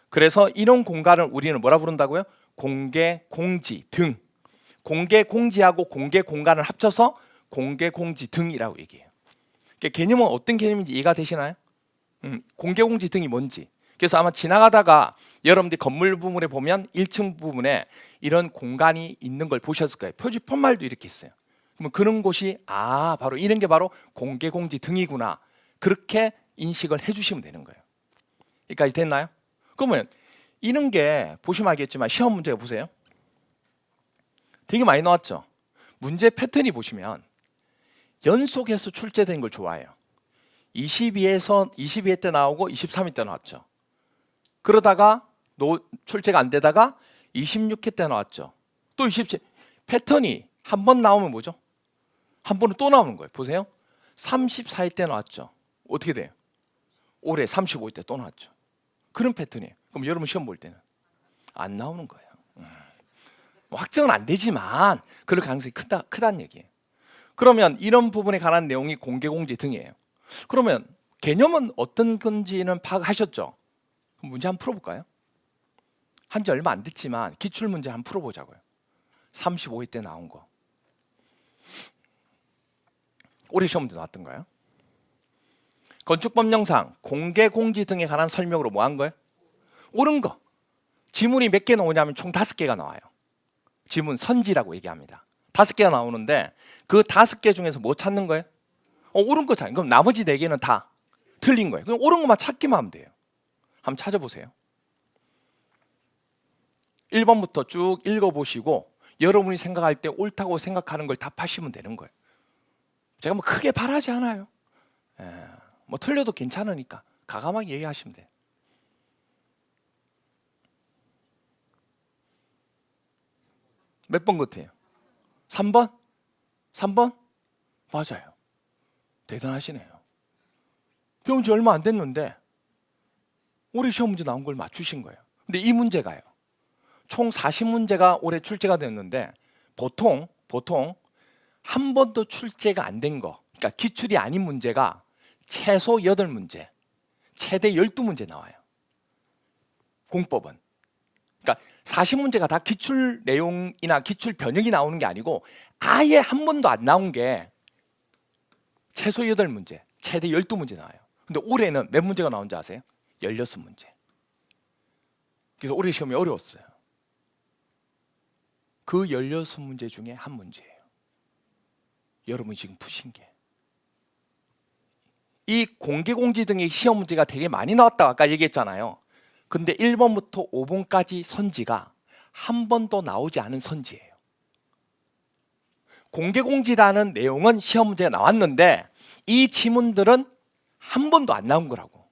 A: 그래서 이런 공간을 우리는 뭐라 부른다고요? 공개 공지 등. 공개 공지하고 공개 공간을 합쳐서 공개 공지 등이라고 얘기해요. 개념은 어떤 개념인지 이해가 되시나요? 공개 공지 등이 뭔지. 그래서 아마 지나가다가 여러분들이 건물 부분에 보면 1층 부분에 이런 공간이 있는 걸 보셨을 거예요. 표지 푯말도 이렇게 있어요. 그러면 그런 곳이 바로 이런 게 바로 공개 공지 등이구나. 그렇게 인식을 해주시면 되는 거예요. 여기까지 됐나요? 그러면 이런 게 보시면 알겠지만 시험 문제가 보세요. 되게 많이 나왔죠. 문제 패턴이 보시면 연속해서 출제된 걸 좋아해요. 22회 때 나오고 23회 때 나왔죠. 그러다가 출제가 안 되다가 26회 때 나왔죠. 또 27. 패턴이 한 번 나오면 뭐죠? 한 번은 또 나오는 거예요. 보세요. 34회 때 나왔죠. 어떻게 돼요? 올해 35회 때 또 나왔죠. 그런 패턴이에요. 그럼 여러분 시험 볼 때는 안 나오는 거예요. 확정은 안 되지만 그럴 가능성이 크다는 얘기예요. 그러면 이런 부분에 관한 내용이 공개공지 등이에요. 그러면 개념은 어떤 건지는 파악하셨죠? 그럼 문제 한번 풀어볼까요? 한지 얼마 안 됐지만 기출문제 한번 풀어보자고요. 35회 때 나온 거. 올해 시험 문제 나왔던가요? 건축법령상 공개공지 등에 관한 설명으로 뭐 한 거예요? 옳은 거. 지문이 몇 개 나오냐면 총 5개가 나와요. 지문 선지라고 얘기합니다. 5개가 나오는데 그 5개 중에서 뭐 찾는 거예요? 옳은 거 찾는. 그럼 나머지 4개는 다 틀린 거예요. 그럼 옳은 것만 찾기만 하면 돼요. 한번 찾아보세요. 1번부터 쭉 읽어보시고 여러분이 생각할 때 옳다고 생각하는 걸 답하시면 되는 거예요. 제가 뭐 크게 바라지 않아요. 뭐 틀려도 괜찮으니까 과감하게 얘기하시면 돼요. 몇 번 같아요? 3번? 3번? 맞아요. 대단하시네요. 배운 지 얼마 안 됐는데 올해 시험 문제 나온 걸 맞추신 거예요. 근데 이 문제가요. 총 40문제가 올해 출제가 됐는데 보통 한 번도 출제가 안 된 거, 그러니까 기출이 아닌 문제가 최소 8문제, 최대 12문제 나와요. 공법은. 그러니까 40문제가 다 기출 내용이나 기출 변형이 나오는 게 아니고 아예 한 번도 안 나온 게 최소 8문제, 최대 12문제 나와요. 근데 올해는 몇 문제가 나온지 아세요? 16문제. 그래서 올해 시험이 어려웠어요. 그 16문제 중에 한 문제예요. 여러분이 지금 푸신 게. 이 공개공지 등의 시험 문제가 되게 많이 나왔다고 아까 얘기했잖아요. 근데 1번부터 5번까지 선지가 한 번도 나오지 않은 선지예요. 공개공지라는 내용은 시험 문제가 나왔는데 이 지문들은 한 번도 안 나온 거라고.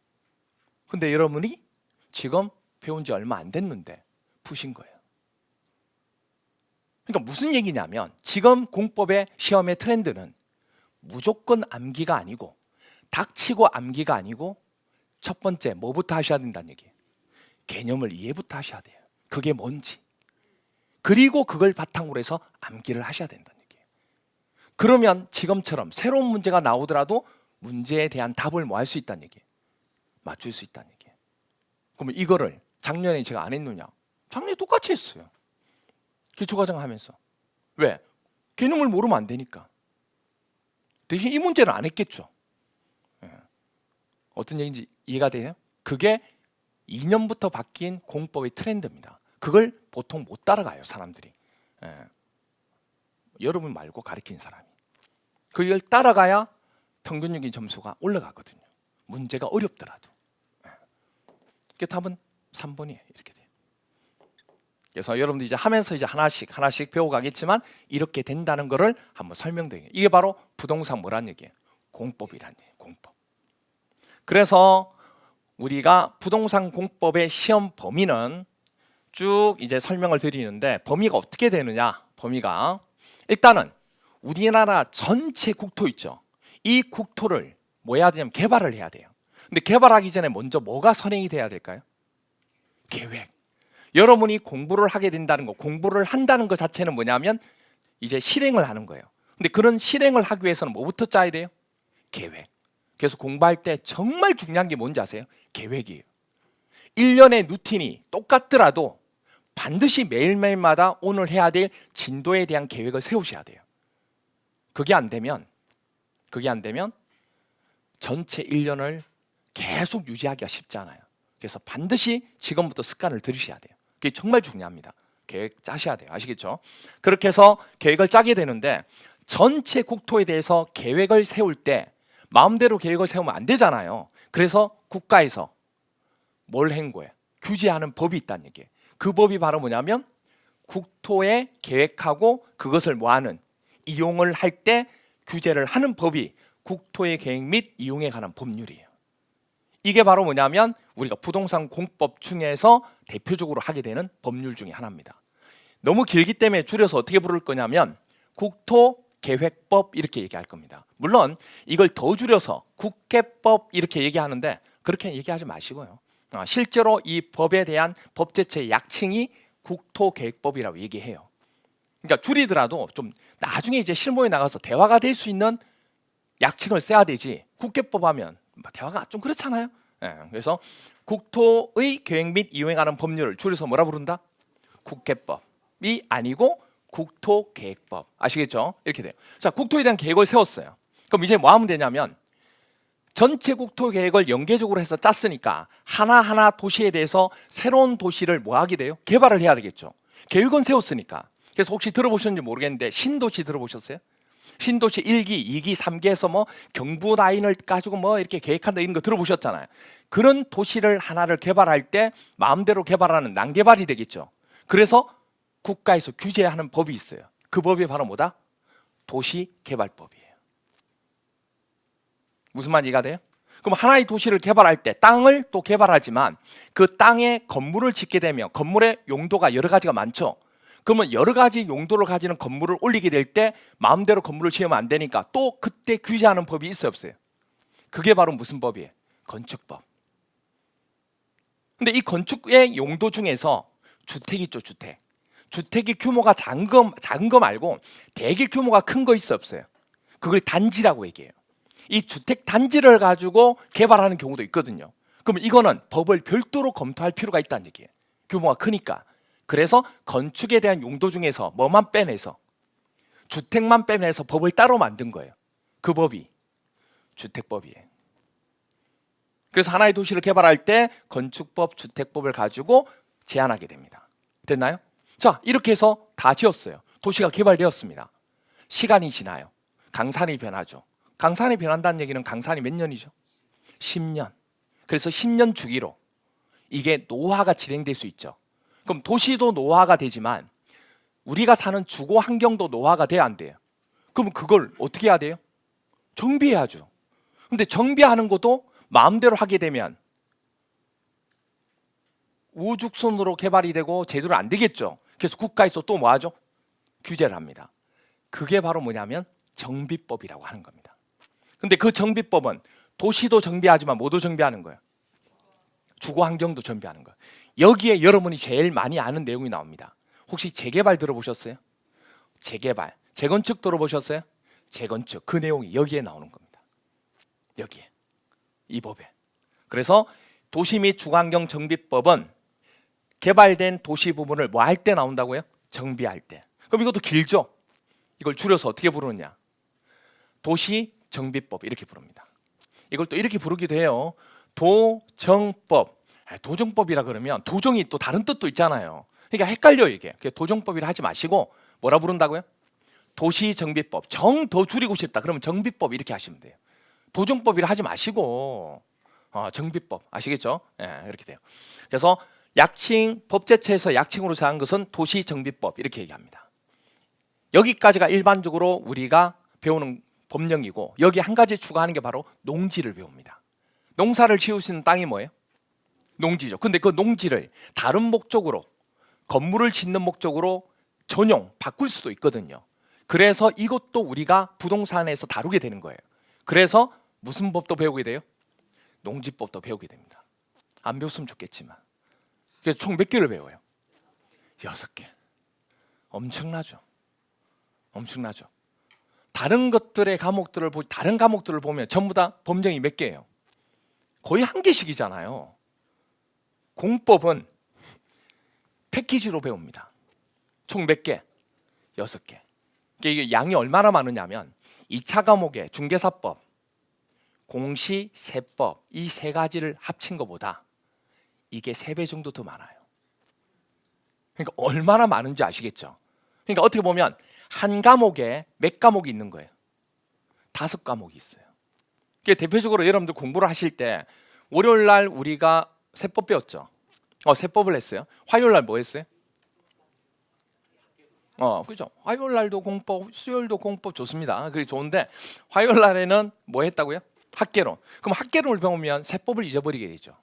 A: 근데 여러분이 지금 배운 지 얼마 안 됐는데 푸신 거예요. 그러니까 무슨 얘기냐면 지금 공법의 시험의 트렌드는 무조건 암기가 아니고 닥치고 암기가 아니고 첫 번째 뭐부터 하셔야 된다는 얘기예요. 개념을 이해부터 하셔야 돼요. 그게 뭔지. 그리고 그걸 바탕으로 해서 암기를 하셔야 된다는 얘기예요. 그러면 지금처럼 새로운 문제가 나오더라도 문제에 대한 답을 뭐 할 수 있다는 얘기예요. 맞출 수 있다는 얘기예요. 그러면 이거를 작년에 제가 안 했느냐? 작년에 똑같이 했어요. 기초과정 하면서. 왜? 개념을 모르면 안 되니까. 대신 이 문제는 안 했겠죠. 어떤 얘기인지 이해가 돼요? 그게 2년부터 바뀐 공법의 트렌드입니다. 그걸 보통 못 따라가요, 사람들이. 여러분 말고 가르친 사람이. 그걸 따라가야 평균적인 점수가 올라가거든요. 문제가 어렵더라도. 그 답은 3번이에요. 이렇게 돼요. 그래서 여러분들 이제 하면서 이제 하나씩 배워가겠지만 이렇게 된다는 거를 한번 설명드려요. 이게 바로 부동산 뭐란 얘기예요? 공법이란 얘기예요. 공법. 그래서 우리가 부동산 공법의 시험 범위는 쭉 이제 설명을 드리는데 범위가 어떻게 되느냐? 범위가 일단은 우리나라 전체 국토 있죠. 이 국토를 뭐 해야 되냐면 개발을 해야 돼요. 근데 개발하기 전에 먼저 뭐가 선행이 돼야 될까요? 계획. 여러분이 공부를 하게 된다는 거, 공부를 한다는 것 자체는 뭐냐면 이제 실행을 하는 거예요. 근데 그런 실행을 하기 위해서는 뭐부터 짜야 돼요? 계획. 그래서 공부할 때 정말 중요한 게 뭔지 아세요? 계획이에요. 1년의 루틴이 똑같더라도 반드시 매일매일마다 오늘 해야 될 진도에 대한 계획을 세우셔야 돼요. 그게 안 되면 전체 1년을 계속 유지하기가 쉽지 않아요. 그래서 반드시 지금부터 습관을 들이셔야 돼요. 그게 정말 중요합니다. 계획 짜셔야 돼요. 아시겠죠? 그렇게 해서 계획을 짜게 되는데 전체 국토에 대해서 계획을 세울 때 마음대로 계획을 세우면 안 되잖아요. 그래서 국가에서 뭘 한 거예요? 규제하는 법이 있다는 얘기예요. 그 법이 바로 뭐냐면 국토에 계획하고 그것을 뭐하는 이용을 할 때 규제를 하는 법이 국토의 계획 및 이용에 관한 법률이에요. 이게 바로 뭐냐면 우리가 부동산 공법 중에서 대표적으로 하게 되는 법률 중에 하나입니다. 너무 길기 때문에 줄여서 어떻게 부를 거냐면 국토계획법 이렇게 얘기할 겁니다. 물론 이걸 더 줄여서 국계법 이렇게 얘기하는데 그렇게 얘기하지 마시고요. 실제로 이 법에 대한 법제처의 약칭이 국토계획법이라고 얘기해요. 그러니까 줄이더라도 좀 나중에 이제 실무에 나가서 대화가 될 수 있는 약칭을 써야 되지 국계법 하면 대화가 좀 그렇잖아요. 그래서 국토의 계획 및 이용에 관한 법률을 줄여서 뭐라 부른다? 국계법이 아니고 국토계획법. 아시겠죠? 이렇게 돼요. 자, 국토에 대한 계획을 세웠어요. 그럼 이제 뭐 하면 되냐면 전체 국토 계획을 연계적으로 해서 짰으니까 하나하나 도시에 대해서 새로운 도시를 뭐 하게 돼요? 개발을 해야 되겠죠. 계획은 세웠으니까. 그래서 혹시 들어보셨는지 모르겠는데 신도시 들어보셨어요? 신도시 1기, 2기, 3기에서 뭐 경부 라인을 가지고 뭐 이렇게 계획한다 이런 거 들어보셨잖아요. 그런 도시를 하나를 개발할 때 마음대로 개발하는 난개발이 되겠죠. 그래서 국가에서 규제하는 법이 있어요. 그 법이 바로 뭐다? 도시개발법이에요. 무슨 말이 이해가 돼요? 그럼 하나의 도시를 개발할 때 땅을 또 개발하지만 그 땅에 건물을 짓게 되면 건물의 용도가 여러 가지가 많죠. 그러면 여러 가지 용도를 가지는 건물을 올리게 될 때 마음대로 건물을 지으면 안 되니까 또 그때 규제하는 법이 있어요, 없어요? 그게 바로 무슨 법이에요? 건축법. 근데 이 건축의 용도 중에서 주택이 있죠, 주택. 주택의 규모가 작은 거 말고 되게 규모가 큰 거 있어요, 없어요? 그걸 단지라고 얘기해요. 이 주택 단지를 가지고 개발하는 경우도 있거든요. 그러면 이거는 법을 별도로 검토할 필요가 있다는 얘기예요. 규모가 크니까. 그래서 건축에 대한 용도 중에서 뭐만 빼내서 주택만 빼내서 법을 따로 만든 거예요. 그 법이 주택법이에요. 그래서 하나의 도시를 개발할 때 건축법, 주택법을 가지고 제안하게 됩니다. 됐나요? 자, 이렇게 해서 다 지었어요. 도시가 개발되었습니다. 시간이 지나요. 강산이 변하죠. 강산이 변한다는 얘기는 강산이 몇 년이죠? 10년. 그래서 10년 주기로 이게 노화가 진행될 수 있죠. 그럼 도시도 노화가 되지만 우리가 사는 주거 환경도 노화가 돼야 안 돼요. 그럼 그걸 어떻게 해야 돼요? 정비해야죠. 근데 정비하는 것도 마음대로 하게 되면 우죽순으로 개발이 되고 제대로 안 되겠죠. 그래서 국가에서 또 뭐 하죠? 규제를 합니다. 그게 바로 뭐냐면 정비법이라고 하는 겁니다. 근데 그 정비법은 도시도 정비하지만 뭐도 정비하는 거예요? 주거 환경도 정비하는 거예요. 여기에 여러분이 제일 많이 아는 내용이 나옵니다. 혹시 재개발 들어보셨어요? 재개발, 재건축 들어보셨어요? 재건축, 그 내용이 여기에 나오는 겁니다. 여기에, 이 법에. 그래서 도시 및 주거환경 정비법은 개발된 도시 부분을 뭐 할 때 나온다고요? 정비할 때. 그럼 이것도 길죠? 이걸 줄여서 어떻게 부르느냐? 도시 정비법 이렇게 부릅니다. 이걸 또 이렇게 부르기도 해요. 도정법. 도정법이라 그러면 도정이 또 다른 뜻도 있잖아요. 그러니까 헷갈려요 이게. 도정법이라 하지 마시고 뭐라 부른다고요? 도시정비법. 정 더 줄이고 싶다. 그러면 정비법 이렇게 하시면 돼요. 도정법이라 하지 마시고 정비법 아시겠죠? 이렇게 돼요. 그래서 약칭 법제처에서 약칭으로 정한 것은 도시정비법 이렇게 얘기합니다. 여기까지가 일반적으로 우리가 배우는 법령이고 여기 한 가지 추가하는 게 바로 농지를 배웁니다. 농사를 지을 수 있는 땅이 뭐예요? 농지죠. 근데 그 농지를 다른 목적으로 건물을 짓는 목적으로 전용 바꿀 수도 있거든요. 그래서 이것도 우리가 부동산에서 다루게 되는 거예요. 그래서 무슨 법도 배우게 돼요? 농지법도 배우게 됩니다. 안 배웠으면 좋겠지만. 그래서 총 몇 개를 배워요? 6개. 엄청나죠. 엄청나죠. 다른 것들의 과목들을 다른 과목들을 보면 전부 다 법령이 몇 개예요? 거의 한 개씩이잖아요. 공법은 패키지로 배웁니다. 총 몇 개? 6개. 이게 양이 얼마나 많으냐면 2차 과목에 중개사법, 공시세법 이 세 가지를 합친 것보다 이게 3배 정도 더 많아요. 그러니까 얼마나 많은지 아시겠죠? 그러니까 어떻게 보면 한 과목에 몇 과목이 있는 거예요? 5과목이 있어요. 대표적으로 여러분들 공부를 하실 때 월요일 날 우리가 세법 배웠죠. 세법을 했어요. 화요일 날 뭐 했어요? 그죠? 화요일 날도 공법, 수요일도 공법 좋습니다. 그게 좋은데 화요일 날에는 뭐 했다고요? 학개론. 그럼 학개론을 배우면 세법을 잊어버리게 되죠.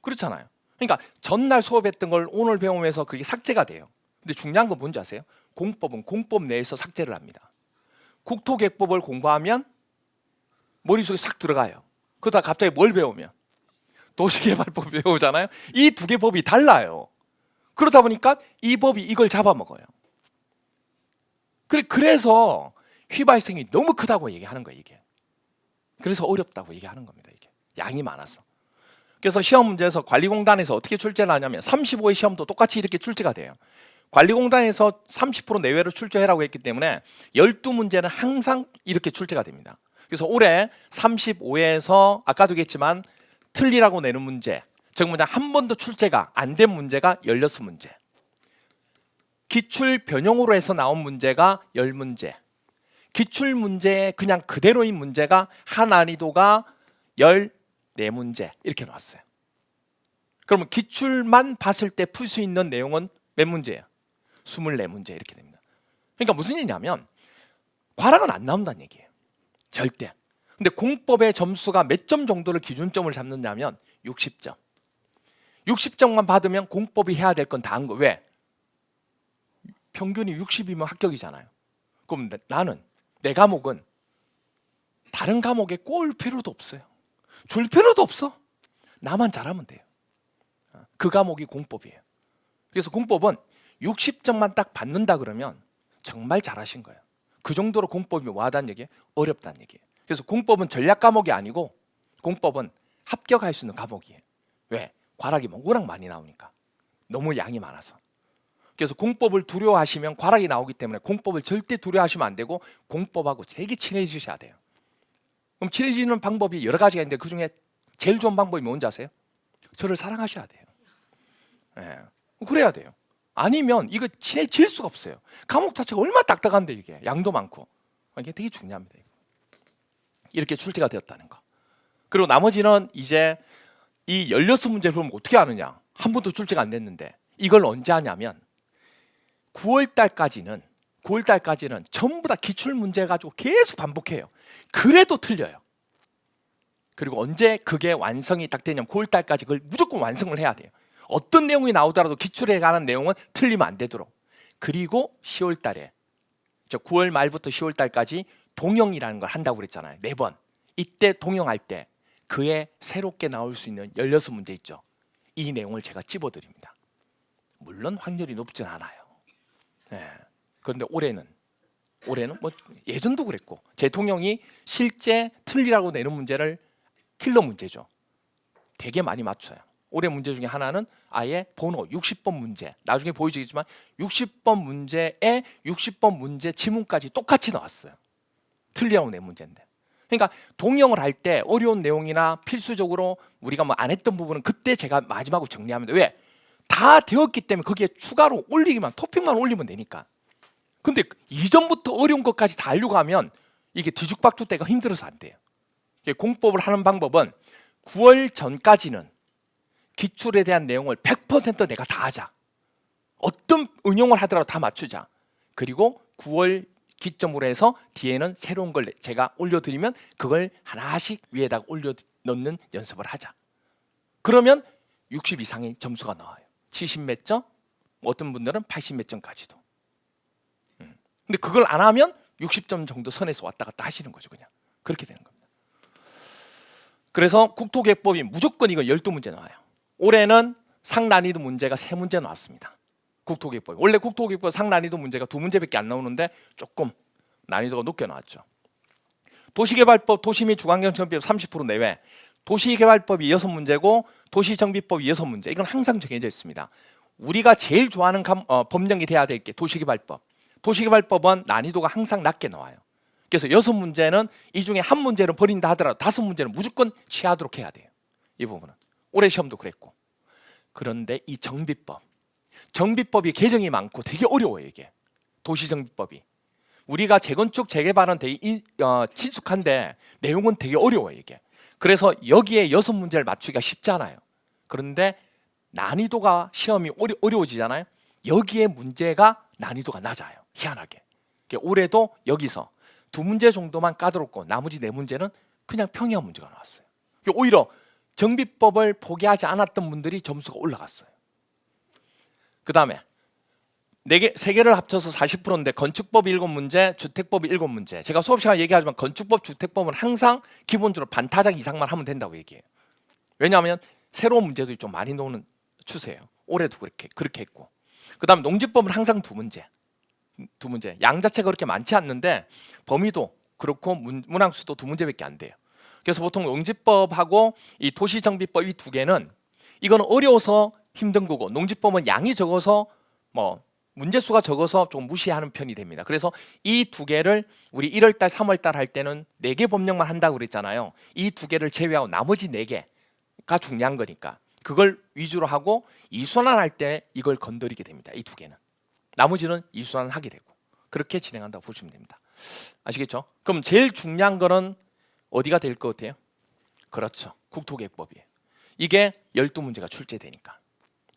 A: 그렇잖아요. 그러니까 전날 수업했던 걸 오늘 배우면서 그게 삭제가 돼요. 근데 중요한 건 뭔지 아세요? 공법은 공법 내에서 삭제를 합니다. 국토개법을 공부하면 머릿속에 싹 들어가요. 그러다 갑자기 뭘 배우면? 도시개발법 배우잖아요. 이 두 개 법이 달라요. 그러다 보니까 이 법이 이걸 잡아먹어요. 그래서 휘발성이 너무 크다고 얘기하는 거예요. 이게. 그래서 어렵다고 얘기하는 겁니다. 이게 양이 많아서. 그래서 시험 문제에서 관리공단에서 어떻게 출제를 하냐면 35회 시험도 똑같이 이렇게 출제가 돼요. 관리공단에서 30% 내외로 출제하라고 했기 때문에 12문제는 항상 이렇게 출제가 됩니다. 그래서 올해 35회에서 아까도 얘기했지만 틀리라고 내는 문제, 즉 뭐냐 한 번도 출제가 안 된 문제가 16문제, 기출 변형으로 해서 나온 문제가 10문제, 기출 문제 그냥 그대로인 문제가 한 난이도가 14문제 이렇게 나왔어요. 그러면 기출만 봤을 때 풀 수 있는 내용은 몇 문제예요? 24문제 이렇게 됩니다. 그러니까 무슨 얘기냐면 과락은 안 나온다는 얘기예요. 절대. 근데 공법의 점수가 몇 점 정도를 기준점을 잡느냐면 60점. 60점만 받으면 공법이 해야 될 건 다 한 거. 왜? 평균이 60이면 합격이잖아요. 그럼 나는 내 과목은 다른 과목에 꼴 필요도 없어요. 줄 필요도 없어. 나만 잘하면 돼요. 그 과목이 공법이에요. 그래서 공법은 60점만 딱 받는다 그러면 정말 잘하신 거예요. 그 정도로 공법이 뭐하다는 얘기예요? 어렵다는 얘기예요. 그래서 공법은 전략 과목이 아니고 공법은 합격할 수 있는 과목이에요. 왜? 과락이 워낙 많이 나오니까. 너무 양이 많아서. 그래서 공법을 두려워하시면 과락이 나오기 때문에 공법을 절대 두려워하시면 안 되고 공법하고 되게 친해지셔야 돼요. 그럼 친해지는 방법이 여러 가지가 있는데 그중에 제일 좋은 방법이 뭔지 아세요? 저를 사랑하셔야 돼요. 예. 그래야 돼요. 아니면 이거 친해질 수가 없어요. 과목 자체가 얼마나 딱딱한데 이게 양도 많고 이게 되게 중요합니다. 이렇게 출제가 되었다는 거. 그리고 나머지는 이제 이 16문제를 그럼 어떻게 하느냐? 한 번도 출제가 안 됐는데 이걸 언제 하냐면 9월 달까지는 전부 다 기출 문제 가지고 계속 반복해요. 그래도 틀려요. 그리고 언제 그게 완성이 딱 되냐면 9월 달까지 그걸 무조건 완성을 해야 돼요. 어떤 내용이 나오더라도 기출에 관한 내용은 틀리면 안 되도록. 그리고 10월 달에 9월 말부터 10월 달까지 동영이라는 걸 한다고 그랬잖아요. 매번. 이때 동영할 때 그에 새롭게 나올 수 있는 16문제 있죠. 이 내용을 제가 찝어드립니다. 물론 확률이 높진 않아요. 네. 그런데 올해는 뭐 예전도 그랬고 대통령이 실제 틀리라고 내는 문제를 킬러 문제죠. 되게 많이 맞춰요. 올해 문제 중에 하나는 아예 번호 60번 문제, 나중에 보여지겠지만 60번 문제에 60번 문제 지문까지 똑같이 나왔어요. 틀리라고 낸 문제인데. 그러니까 동영을 할 때 어려운 내용이나 필수적으로 우리가 뭐 안 했던 부분은 그때 제가 마지막으로 정리합니다. 왜? 다 되었기 때문에 거기에 추가로 올리기만, 토핑만 올리면 되니까. 근데 이전부터 어려운 것까지 다 하려고 하면 이게 뒤죽박죽 때가 힘들어서 안 돼요. 공법을 하는 방법은 9월 전까지는 기출에 대한 내용을 100% 내가 다 하자. 어떤 응용을 하더라도 다 맞추자. 그리고 9월 기점으로 해서 뒤에는 새로운 걸 제가 올려드리면 그걸 하나씩 위에다가 올려 넣는 연습을 하자. 그러면 60 이상의 점수가 나와요. 70 몇 점, 어떤 분들은 80 몇 점까지도. 근데 그걸 안 하면 60점 정도 선에서 왔다 갔다 하시는 거죠. 그냥 그렇게 되는 겁니다. 그래서 국토계획법이 무조건 이거 12문제 나와요. 올해는 상난이도 문제가 3문제 나왔습니다. 국토계획법. 원래 국토계획법 상난이도 문제가 2문제밖에 안 나오는데 조금 난이도가 높게 나왔죠. 도시개발법, 도시 및 주관경정비법 30% 내외. 도시개발법이 6문제고 도시정비법이 6문제. 이건 항상 정해져 있습니다. 우리가 제일 좋아하는 법령이 돼야 될 게 도시개발법. 도시개발법은 난이도가 항상 낮게 나와요. 그래서 6문제는 이 중에 한 문제를 버린다 하더라도 5문제는 무조건 취하도록 해야 돼요. 이 부분은. 올해 시험도 그랬고. 그런데 이 정비법이 개정이 많고 되게 어려워요. 이게 도시정비법이. 우리가 재건축 재개발은 되게 친숙한데 내용은 되게 어려워요. 이게. 그래서 여기에 6문제를 맞추기가 쉽잖아요. 그런데 난이도가 시험이 어려워지잖아요. 여기에 문제가 난이도가 낮아요. 희한하게. 올해도 여기서 2문제 정도만 까다롭고 나머지 4문제는 그냥 평이한 문제가 나왔어요. 오히려 정비법을 포기하지 않았던 분들이 점수가 올라갔어요. 그 다음에 3개를 합쳐서 40%인데 건축법 7문제, 주택법 7문제. 제가 수업 시간에 얘기하지만 건축법, 주택법은 항상 기본적으로 반타작 이상만 하면 된다고 얘기해요. 왜냐하면 새로운 문제들이 좀 많이 나오는 추세예요. 올해도 그렇게 했고. 그 다음에 농지법은 항상 2문제. 양 자체가 그렇게 많지 않는데 범위도 그렇고 문항수도 2문제밖에 안 돼요. 그래서 보통 농지법하고 이 도시정비법 이 2개는 이거는 어려워서 힘든 거고 농지법은 양이 적어서 뭐 문제수가 적어서 좀 무시하는 편이 됩니다. 그래서 이 2개를 우리 1월달, 3월달 할 때는 4개 법령만 한다고 그랬잖아요. 이 2개를 제외하고 나머지 4개가 중요한 거니까 그걸 위주로 하고 이순환할 때 이걸 건드리게 됩니다. 이 2개는. 나머지는 이순환 하게 되고 그렇게 진행한다고 보시면 됩니다. 아시겠죠? 그럼 제일 중요한 거는 어디가 될 것 같아요? 그렇죠. 국토계획법이에요. 이게 12문제가 출제되니까.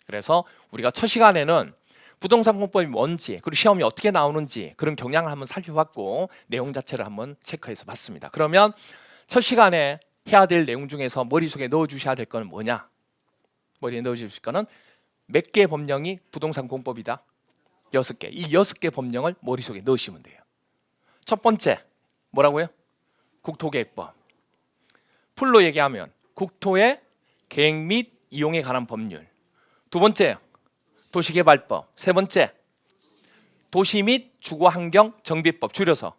A: 그래서 우리가 첫 시간에는 부동산 공법이 뭔지 그리고 시험이 어떻게 나오는지 그런 경향을 한번 살펴봤고 내용 자체를 한번 체크해서 봤습니다. 그러면 첫 시간에 해야 될 내용 중에서 머릿속에 넣어주셔야 될 거는 뭐냐? 머리에 넣어주실 거는 몇 개의 법령이 부동산 공법이다? 6개. 이 6개 법령을 머릿속에 넣으시면 돼요. 첫 번째 뭐라고요? 국토계획법. 풀로 얘기하면 국토의 계획 및 이용에 관한 법률. 두 번째 도시개발법. 세 번째 도시 및 주거환경 정비법 줄여서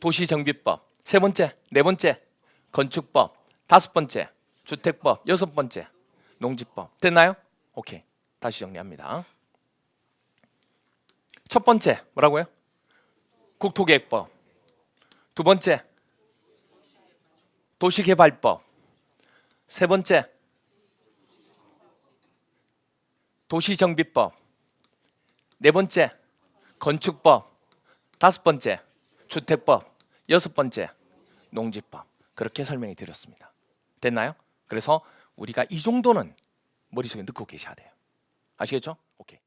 A: 도시정비법. 세 번째, 네 번째 건축법. 다섯 번째 주택법. 여섯 번째 농지법. 됐나요? 오케이. 다시 정리합니다. 첫 번째 뭐라고요? 국토계획법. 두 번째 도시개발법. 세 번째, 도시정비법. 네 번째, 건축법. 다섯 번째, 주택법. 여섯 번째, 농지법. 그렇게 설명해 드렸습니다. 됐나요? 그래서 우리가 이 정도는 머릿속에 넣고 계셔야 돼요. 아시겠죠? 오케이.